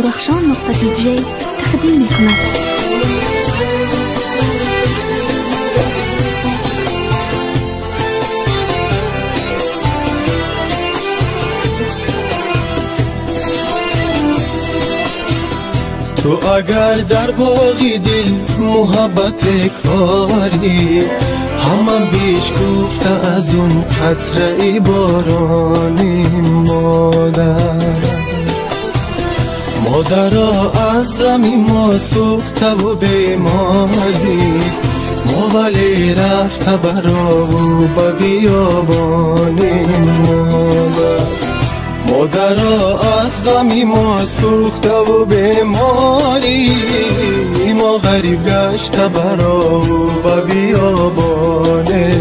درخشان.dj تقدیم می‌کند. تو اگر در باغی دل محبت کاری، همه بیش گفته از اون قطره بارانی. مادرها از غمی ما سوخته و بیماری، ما ولی رفته برا و به بیابانی. مادرها از غمی ما سوخته و بیماری، ما غریب گشته برا و به بیابانی.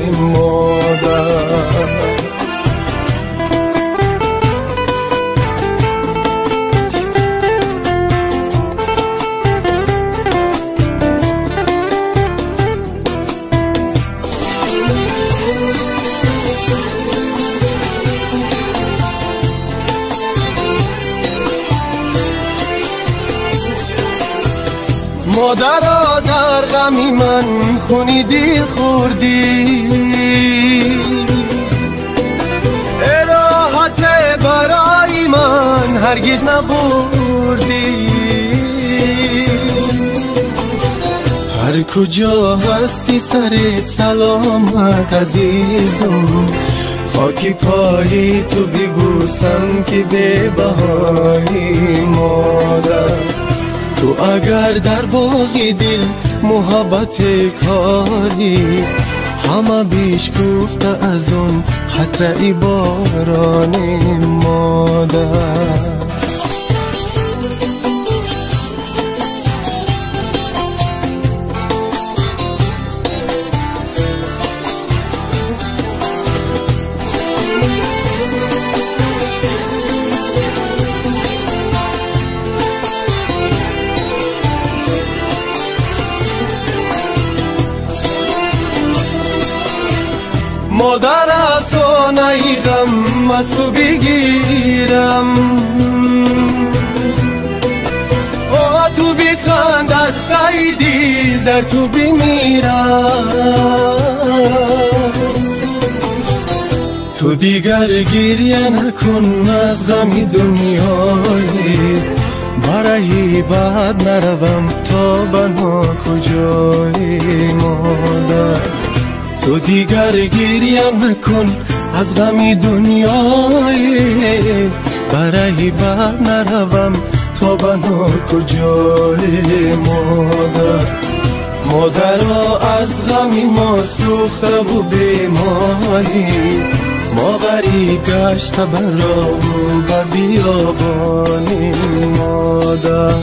مادرها در غمی من خونی دل خوردی، راحت برای من هرگز نبردی. هر کجا هستی سرت سلامت عزیزم، خاکی پایی تو ببوسم که بی بهایی. مادر تو اگر در باغی دل محبت کاری، همه بیش گفته از اون قطره بارانی. مادر مادر آسانه غم از تو بگیرم، تو بخند از دل در تو بمیرم. تو دیگر گریه نکن از غم دنیایی، برای بعد نروم تا بنا کجایی. مادر تو دیگر گریه نکن از غم دنیایی، برای بعد نروم تا بنا کجایی. مادرها از غم ما سوخته و بیماری، ما غریب گشته برا و به بیابانی. مادر